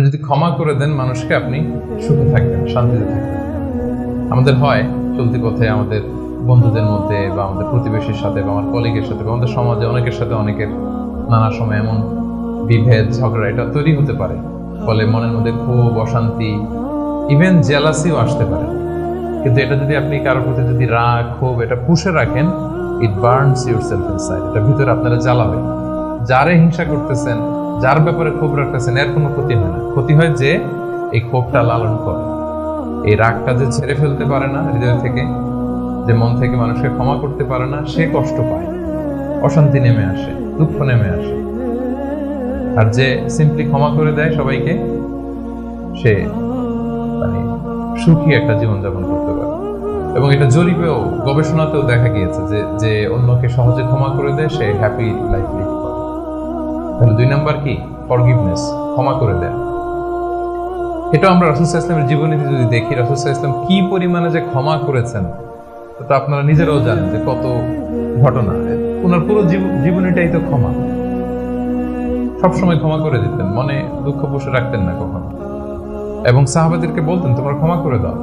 যদি ক্ষমা করে দেন মানুষকে, আপনি সুখে থাকবেন, শান্তিতে থাকবেন। আমাদের হয় চলতি পথে আমাদের বন্ধুদের মধ্যে বা আমাদের প্রতিবেশীর সাথে বা আমার কলিগের সাথে বা আমাদের সমাজে অনেকের সাথে অনেকের নানা সময় এমন বিভেদ ঝগড়া এটা তৈরি হতে পারে, ফলে মনের মধ্যে ক্ষোভ, অশান্তি, ইভেন জেলাসিও আসতে পারে। কিন্তু এটা যদি আপনি কারোর প্রতি যদি রাগ, ক্ষোভ এটা পুষে রাখেন, ইট বার্নস ইউর সেলফ ইনসাইড, এটা ভিতরে আপনারা জ্বালাবে। যারে হিংসা করতেছেন, যার ব্যাপারে ক্ষোভ রাখতেছেন, এর কোনো ক্ষতি হয় না। ক্ষতি হয় যে এই ক্ষোভটা লালন করে, এই রাগটা যে ছেড়ে ফেলতে পারে না হৃদয় থেকে, যে মন থেকে মানুষকে ক্ষমা করতে পারে না, সে কষ্ট পায়, অশান্তি নেমে আসে, দুঃখ নেমে আসে। আর যে সিম্পলি ক্ষমা করে দেয় সবাইকে, সে মানে সুখী একটা জীবনযাপন করতে পারে। এবং এটা জরিপেও, গবেষণাতেও দেখা গিয়েছে যে যে অন্যকে সহজে ক্ষমা করে দেয় সে হ্যাপি লাইফ লিড করে। তাহলে 2 নাম্বার কি? ফরগিভনেস, ক্ষমা করে দেয়। এটা আমরা রাসূল সাল্লাল্লাহু আলাইহি ওয়াসাল্লামের জীবনীতে যদি দেখি, রাসূল সাল্লাল্লাহু আলাইহি ওয়াসাল্লাম কি পরিমাণে যে ক্ষমা করেছেন, তো আপনারা নিজেরাও জানেন যে কত ঘটনা। ওনার পুরো জীবনীটাই তো ক্ষমা। সবসময় ক্ষমা করে দিতেন, মনে দুঃখ পুষে রাখতেন না কখনো। এবং সাহাবাদেরকে বলতেন তোমরা ক্ষমা করে দাও।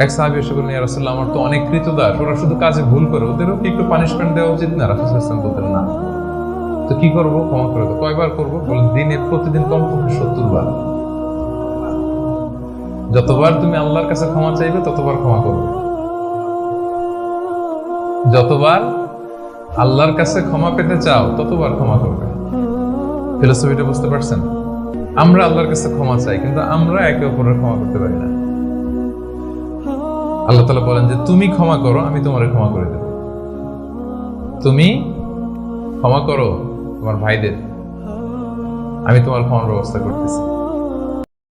এক সাহাবী এসে বললেন, ইয়া রাসূলুল্লাহ, আমার তো অনেক কৃতদাস, ওরা শুধু কাজে ভুল করে, ওদেরও কি একটু পানিশমেন্ট দেওয়া উচিত না? রাসূল সাল্লাল্লাহু আলাইহি ওয়াসাল্লাম বলতেন না। তো কি করবো? ক্ষমা করে দাও। কয়বার করবো? বলেন দিনে প্রতিদিন কমপক্ষে 70 বার। যতবার তুমি আল্লাহর কাছে ক্ষমা চাইবে ততবার ক্ষমা করবে। যতবার আল্লাহর কাছে ক্ষমা পেতে চাও ততবার ক্ষমা করবে। ফিলোসফিটা বুঝতে পারছেন? আমরা আল্লাহর কাছে ক্ষমা চাই, কিন্তু আমরা একে অপরের ক্ষমা করতে পারি না। আল্লাহ তাআলা বলেন যে তুমি ক্ষমা করো, আমি তোমারে ক্ষমা করে দেব। তুমি ক্ষমা করো তোমার ভাইদের, আমি তোমার ক্ষমার ব্যবস্থা করতেছি।